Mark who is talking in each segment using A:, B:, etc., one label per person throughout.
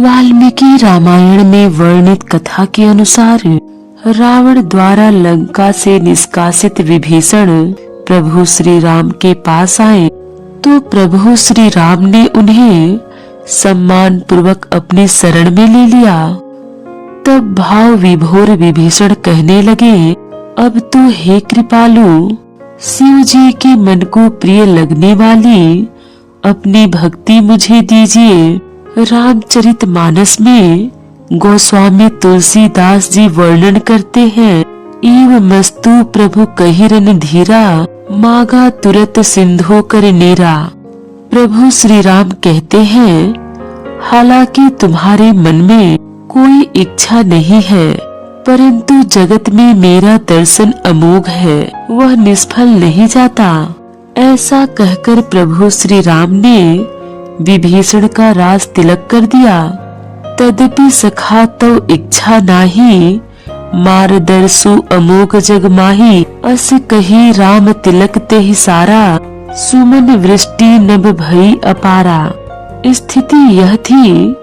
A: वाल्मीकि रामायण में वर्णित कथा के अनुसार रावण द्वारा लंका से निष्कासित विभीषण प्रभु श्री राम के पास आए तो प्रभु श्री राम ने उन्हें सम्मान पूर्वक अपनी शरण में ले लिया। तब भाव विभोर विभीषण कहने लगे, अब तो हे कृपालु, शिव जी के मन को प्रिय लगने वाली अपनी भक्ति मुझे दीजिए। रामचरितमानस में गोस्वामी तुलसीदास जी वर्णन करते हैं, एव मस्तु प्रभु कहिरन धीरा, मागा तुरत सिंधु कर नेरा। प्रभु श्री राम कहते हैं, हालांकि तुम्हारे मन में कोई इच्छा नहीं है, परंतु जगत में मेरा दर्शन अमोघ है, वह निष्फल नहीं जाता। ऐसा कहकर प्रभु श्री राम ने विभीषण का राज तिलक कर दिया। तदपि सखा तो इच्छा नाही, मारदर्शु अमोघ जग माही। अस कही राम तिलक ते ही सारा, सुमन वृष्टि नभ भई अपारा। स्थिति यह थी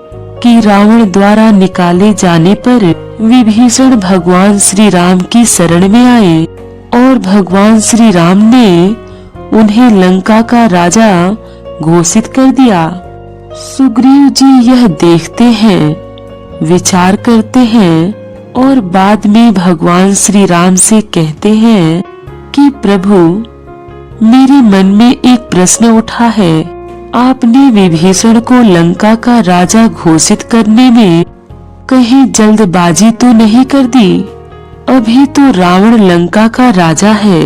A: कि रावण द्वारा निकाले जाने पर विभीषण भगवान श्री राम की शरण में आए और भगवान श्री राम ने उन्हें लंका का राजा घोषित कर दिया। सुग्रीव जी यह देखते हैं, विचार करते हैं और बाद में भगवान श्री राम से कहते हैं कि प्रभु, मेरे मन में एक प्रश्न उठा है। आपने विभीषण को लंका का राजा घोषित करने में कहीं जल्दबाजी तो नहीं कर दी? अभी तो रावण लंका का राजा है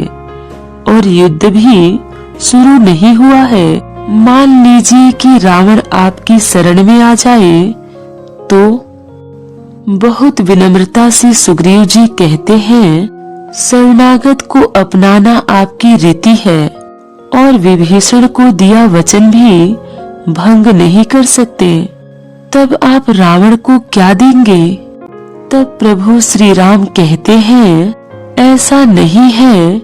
A: और युद्ध भी शुरू नहीं हुआ है। मान लीजिए कि रावण आपकी शरण में आ जाए तो? बहुत विनम्रता से सुग्रीव जी कहते हैं, शरणागत को अपनाना आपकी रीति है और विभीषण को दिया वचन भी भंग नहीं कर सकते। तब आप रावण को क्या देंगे? तब प्रभु श्री राम कहते हैं, ऐसा नहीं है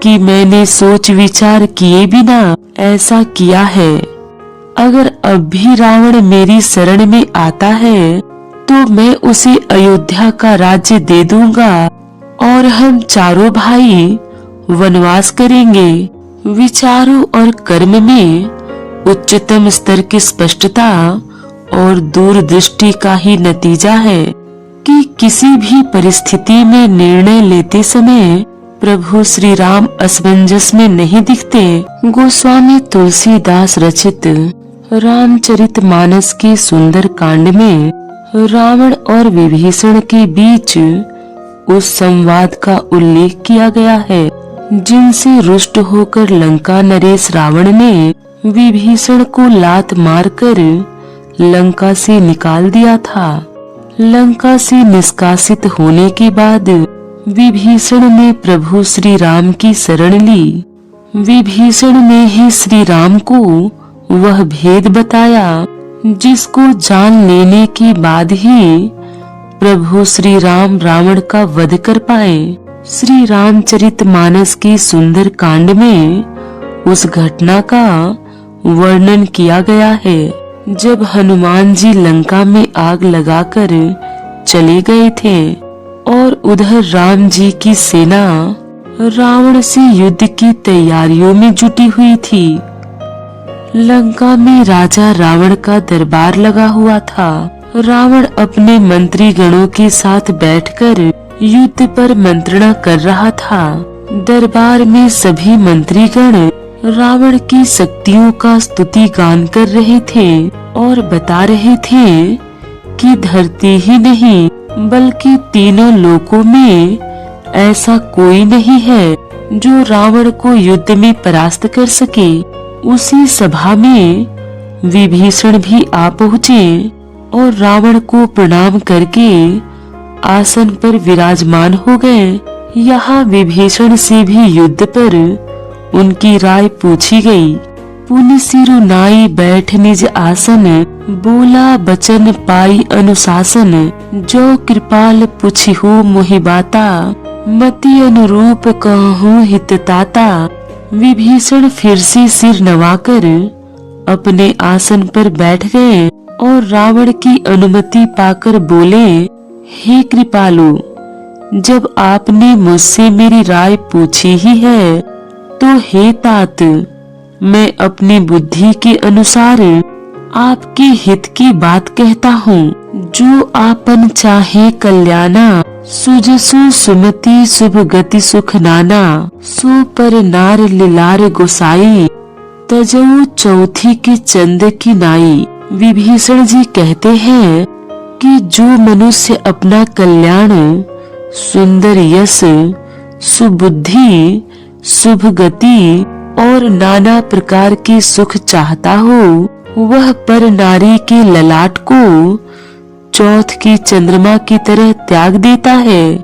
A: कि मैंने सोच विचार किए बिना ऐसा किया है। अगर अब भी रावण मेरी शरण में आता है तो मैं उसे अयोध्या का राज्य दे दूंगा और हम चारों भाई वनवास करेंगे। विचारों और कर्म में उच्चतम स्तर की स्पष्टता और दूरदृष्टि का ही नतीजा है कि किसी भी परिस्थिति में निर्णय लेते समय प्रभु श्री राम असमंजस में नहीं दिखते। गोस्वामी तुलसीदास रचित रामचरितमानस के सुंदर कांड में रावण और विभीषण के बीच उस संवाद का उल्लेख किया गया है जिनसे रुष्ट होकर लंका नरेश रावण ने विभीषण को लात मारकर लंका से निकाल दिया था। लंका से निष्कासित होने के बाद विभीषण ने प्रभु श्री राम की शरण ली। विभीषण ने ही श्री राम को वह भेद बताया जिसको जान लेने के बाद ही प्रभु श्री राम रावण का वध कर पाए। श्री रामचरितमानस के सुंदर कांड में उस घटना का वर्णन किया गया है जब हनुमान जी लंका में आग लगाकर चले गए थे और उधर राम जी की सेना रावण से युद्ध की तैयारियों में जुटी हुई थी। लंका में राजा रावण का दरबार लगा हुआ था। रावण अपने मंत्री गणों के साथ बैठकर युद्ध पर मंत्रणा कर रहा था। दरबार में सभी मंत्रीगण रावण की शक्तियों का स्तुति गान कर रहे थे और बता रहे थे कि धरती ही नहीं बल्कि तीनों लोकों में ऐसा कोई नहीं है जो रावण को युद्ध में परास्त कर सके। उसी सभा में विभीषण भी आ पहुँचे और रावण को प्रणाम करके आसन पर विराजमान हो गए। यहाँ विभीषण से भी युद्ध पर उनकी राय पूछी गई। पुनि सिरु नाई बैठ निज आसन, बोला बचन पाई अनुशासन। जो कृपाल पुछिहु मोहि बाता, मति अनुरूप कहूँ हितताता। विभीषण फिर से सिर नवाकर अपने आसन पर बैठ गए और रावण की अनुमति पाकर बोले, हे कृपालु, जब आपने मुझसे मेरी राय पूछी ही है तो हे तात, मैं अपनी बुद्धि के अनुसार आपके हित की बात कहता हूँ। जो आपन चाहे कल्याणा, सुजसु सुमति शुभ गति सुख नाना, सो पर नार लिलार गोसाई, तजऊ चौथी के चंद की नाई। विभीषण जी कहते हैं कि जो मनुष्य अपना कल्याण, सुंदर यश, सुबुद्धि, शुभ गति और नाना प्रकार के सुख चाहता हो, वह पर नारी के ललाट को चौथ की चंद्रमा की तरह त्याग देता है,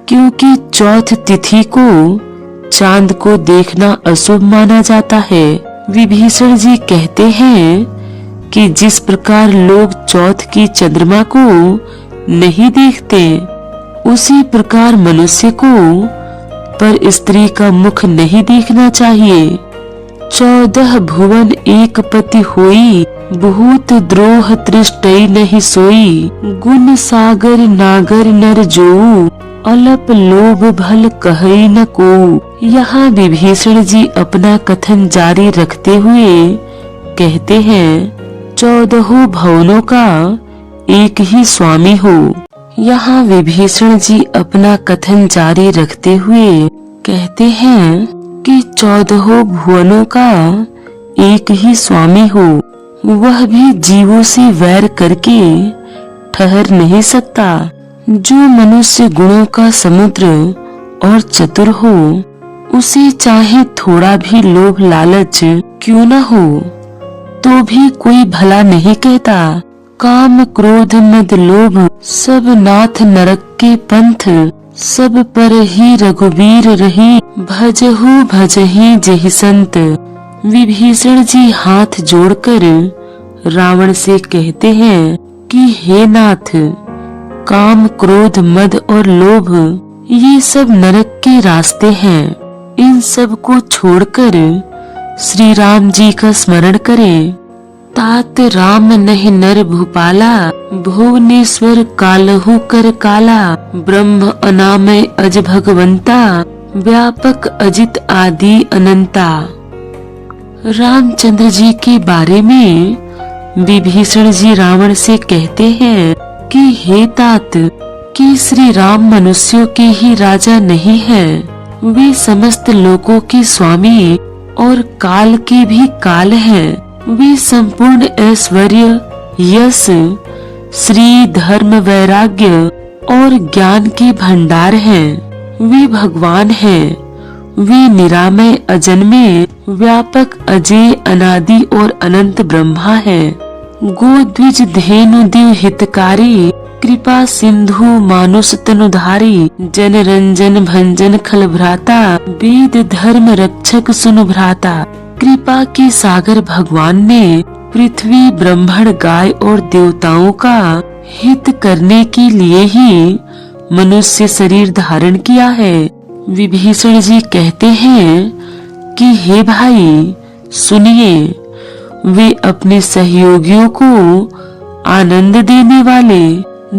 A: क्योंकि चौथ तिथि को चांद को देखना अशुभ माना जाता है। विभीषण जी कहते हैं कि जिस प्रकार लोग चौथ की चंद्रमा को नहीं देखते, उसी प्रकार मनुष्य को पर स्त्री का मुख नहीं देखना चाहिए। 14 भुवन एक पति होई, बहुत द्रोह तृष्टई नहीं सोई, गुण सागर नागर नर जोऊ, अलप लोभ भल कहई न को। यहाँ विभीषण जी अपना कथन जारी रखते हुए कहते हैं, 14 भवनों का एक ही स्वामी हो। यहाँ विभीषण जी अपना कथन जारी रखते हुए कहते हैं कि 14 भुवनों का एक ही स्वामी हो, वह भी जीवों से वैर करके ठहर नहीं सकता। जो मनुष्य गुणों का समुद्र और चतुर हो, उसे चाहे थोड़ा भी लोभ लालच क्यों न हो, तो भी कोई भला नहीं कहता। काम क्रोध मद लोभ सब नाथ नरक के पंथ, सब पर ही रघुवीर रही, भजहु भजहि जेहि संत। विभीषण जी हाथ जोड़कर रावण से कहते हैं कि हे नाथ, काम क्रोध मद और लोभ ये सब नरक के रास्ते हैं। इन सब को छोड़कर श्री राम जी का स्मरण करें। तात राम नहीं नर भूपाला, भुवनेश्वर कालहु कर काला, ब्रह्म अनामय अज भगवंता, व्यापक अजित आदि अनंता। रामचंद्र जी के बारे में विभीषण जी रावण से कहते हैं कि हे तात, कि श्री राम मनुष्यों के ही राजा नहीं है, वे समस्त लोकों के स्वामी और काल के भी काल हैं। वे संपूर्ण ऐश्वर्य, यश, श्री, धर्म, वैराग्य और ज्ञान के भंडार हैं। वे भगवान हैं। वे निरामय, अजन्मे, व्यापक, अजेय, अनादि और अनंत ब्रह्मा हैं। गोद्विज धेनु दिव हितकारी, कृपा सिंधु मानुष तनुधारी, जन रंजन भंजन खल भ्राता, वेद धर्म रक्षक सुन भ्राता। कृपा के सागर भगवान ने पृथ्वी, ब्रह्मण, गाय और देवताओं का हित करने के लिए ही मनुष्य शरीर धारण किया है। विभीषण जी कहते हैं कि हे भाई सुनिए, वे अपने सहयोगियों को आनंद देने वाले,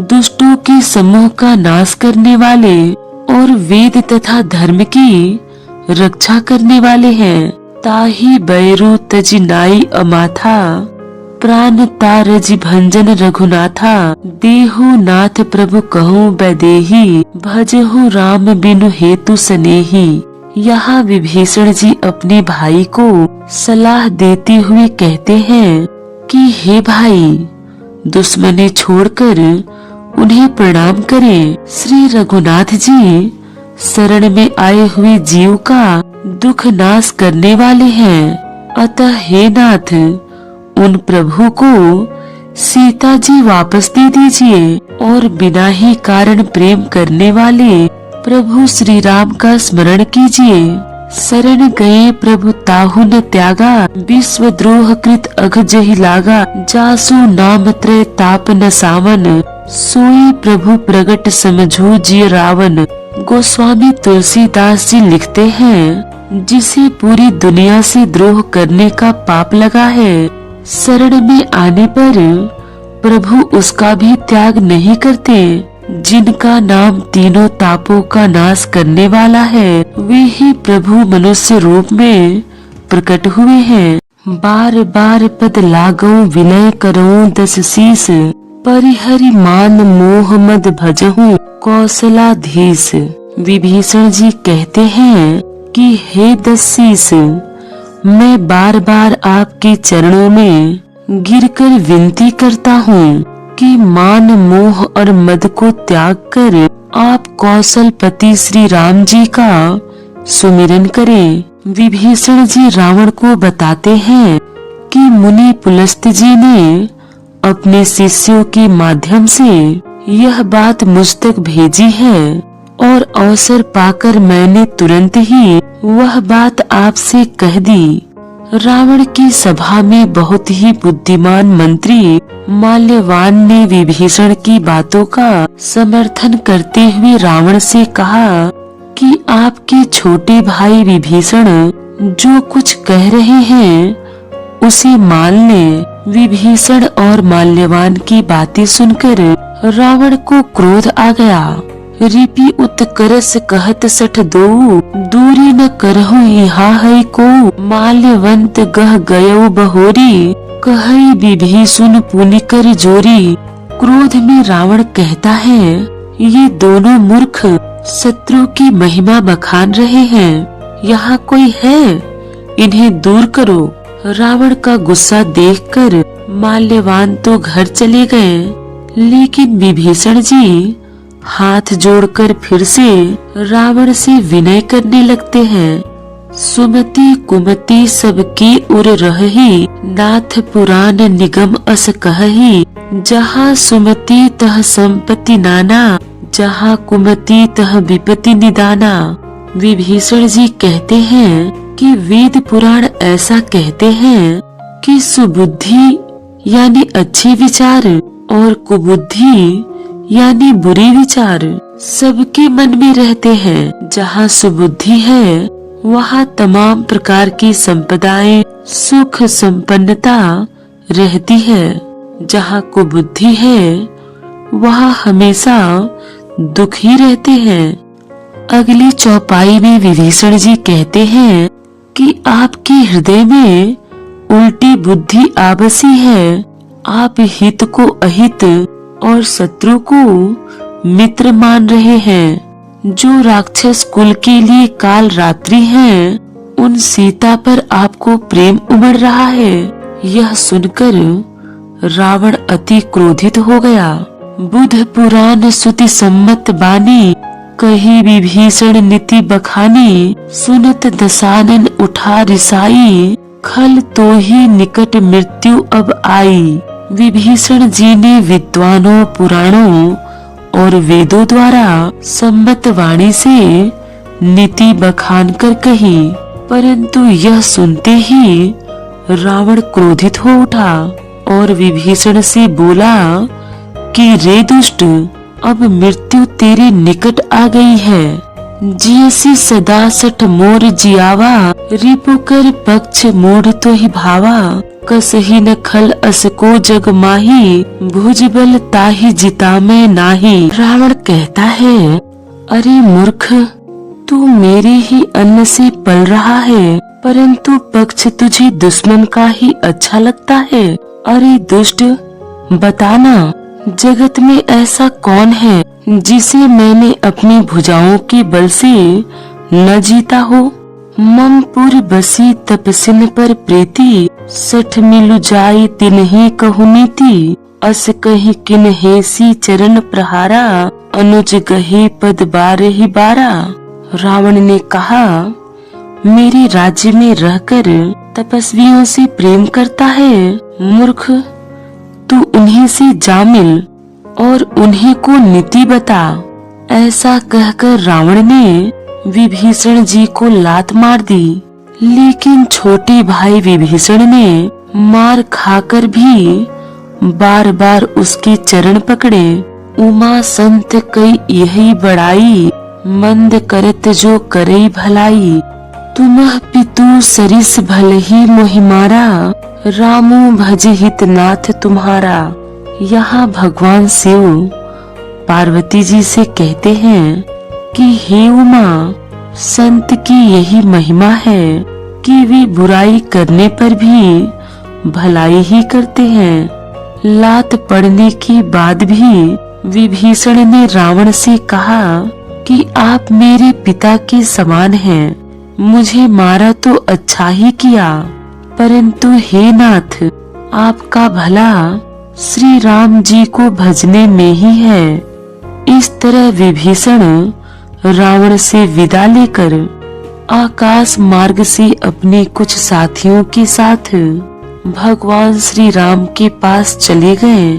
A: दुष्टों के समूह का नाश करने वाले और वेद तथा धर्म की रक्षा करने वाले हैं। ताहि बैरु तजि नाई अमाथा, प्राण तारज भंजन रघुनाथा, देहु नाथ प्रभु कहूँ वैदेही, भजहु राम बिनु हेतु सनेही। यहाँ विभीषण जी अपने भाई को सलाह देते हुए कहते हैं कि हे भाई, दुश्मनी छोड़कर उन्हें प्रणाम करें। श्री रघुनाथ जी शरण में आए हुए जीव का दुख नाश करने वाले हैं। अतः हे नाथ, उन प्रभु को सीता जी वापस दे दीजिए और बिना ही कारण प्रेम करने वाले प्रभु श्री राम का स्मरण कीजिए। शरण गए प्रभु ताहु न त्यागा, विश्व द्रोह कृत अघ जहि लागा, जासु नाम त्रय ताप न सावन, सोई प्रभु प्रगट समझो जिय रावण। गोस्वामी तुलसीदास जी लिखते हैं, जिसे पूरी दुनिया से द्रोह करने का पाप लगा है, शरण में आने पर प्रभु उसका भी त्याग नहीं करते। जिनका नाम तीनों तापों का नाश करने वाला है, वे ही प्रभु मनुष्य रूप में प्रकट हुए हैं। बार बार पद लागो विनय करो दस शीस, परिहरि मान मोह मद भजहूँ कौशलाधीश। विभीषण जी कहते हैं कि हे दस शीस, मैं बार बार आपके चरणों में गिरकर विनती करता हूँ कि मान मोह और मद को त्याग कर आप कौशलपति श्री राम जी का सुमिरन करें। विभीषण जी रावण को बताते हैं कि मुनि पुलस्त जी ने अपने शिष्यों के माध्यम से यह बात मुझ तक भेजी है और अवसर पाकर मैंने तुरंत ही वह बात आपसे कह दी। रावण की सभा में बहुत ही बुद्धिमान मंत्री माल्यवान ने विभीषण की बातों का समर्थन करते हुए रावण से कहा कि आपके छोटे भाई विभीषण जो कुछ कह रहे हैं उसे मान ले। विभीषण और माल्यवान की बातें सुनकर रावण को क्रोध आ गया। रिपि उत्करस कहत सठ दो, दूरी न करहु यहाँ है को। माल्यवंत गह गयो बहोरी, कहई विभीषण पुनि कर जोरी। क्रोध में रावण कहता है, ये दोनों मूर्ख शत्रु की महिमा बखान रहे हैं, यहाँ कोई है, इन्हें दूर करो। रावण का गुस्सा देखकर माल्यवान तो घर चले गए, लेकिन विभीषण जी हाथ जोड़कर फिर से रावण से विनय करने लगते हैं। सुमति कुमति सबकी उर रही, नाथ पुराण निगम अस कहही। जहाँ सुमति तह संपत्ति नाना, जहाँ कुमति तह विपत्ति निदाना। विभीषण जी कहते हैं कि वेद पुराण ऐसा कहते हैं कि सुबुद्धि यानी अच्छे विचार और कुबुद्धि यानी बुरे विचार सबके मन में रहते हैं। जहाँ सुबुद्धि है वहाँ तमाम प्रकार की संपदाएं सुख संपन्नता रहती है। जहाँ कुबुद्धि है वहाँ हमेशा दुख ही रहते हैं। अगली चौपाई में विभीषण जी कहते हैं कि आपके हृदय में उल्टी बुद्धि आबसी है। आप हित को अहित और शत्रु को मित्र मान रहे हैं। जो राक्षस कुल के लिए काल रात्रि हैं, उन सीता पर आपको प्रेम उमड़ रहा है। यह सुनकर रावण अति क्रोधित हो गया। बुध पुराण सुति सम्मत बानी, कही विभीषण नीति बखानी। सुनत दसानन उठा रिसाई, खल तो ही निकट मृत्यु अब आई। विभीषण जी ने विद्वानों पुराणों और वेदों द्वारा सम्मत वाणी से नीति बखान कर कही, परंतु यह सुनते ही रावण क्रोधित हो उठा और विभीषण से बोला कि रे दुष्ट, अब मृत्यु तेरे निकट आ गई है। जियसी सदा सठ मोर जियावा, रिपु कर पक्ष मोड़ तो ही भावा। कसही न खल असको जग माही, भुज बल ताही जिता में नाही। रावण कहता है, अरे मूर्ख, तू मेरे ही अन्न से पल रहा है, परंतु पक्ष तुझे दुश्मन का ही अच्छा लगता है। अरे दुष्ट, बताना जगत में ऐसा कौन है जिसे मैंने अपनी भुजाओं के बल से न जीता हो। मम पुर बसी तपसिन पर प्रीति, सठ मिलु जाई तिन्हि कहु नीति। अस कहि किन्हे सी चरण प्रहारा, अनुज गहे पद बारहि बारा। रावण ने कहा, मेरे राज्य में रहकर तपस्वियों से प्रेम करता है। मूर्ख, तू उन्हीं से जा मिल और उन्हीं को नीति बता। ऐसा कहकर रावण ने विभीषण जी को लात मार दी, लेकिन छोटे भाई विभीषण ने मार खाकर भी बार बार उसके चरण पकड़े। उमा संत कई यही बड़ाई, मंद करत जो करई भलाई। तुमह पितु सरिस भल ही मोहि मारा, रामो भज हित नाथ तुम्हारा। यहाँ भगवान शिव पार्वती जी से कहते हैं कि हे उमा, संत की यही महिमा है कि वे बुराई करने पर भी भलाई ही करते हैं। लात पड़ने के बाद भी विभीषण ने रावण से कहा कि आप मेरे पिता के समान हैं, मुझे मारा तो अच्छा ही किया, परंतु हे नाथ, आपका भला श्री राम जी को भजने में ही है। इस तरह विभीषण रावण से विदा लेकर आकाश मार्ग से अपने कुछ साथियों के साथ भगवान श्री राम के पास चले गए।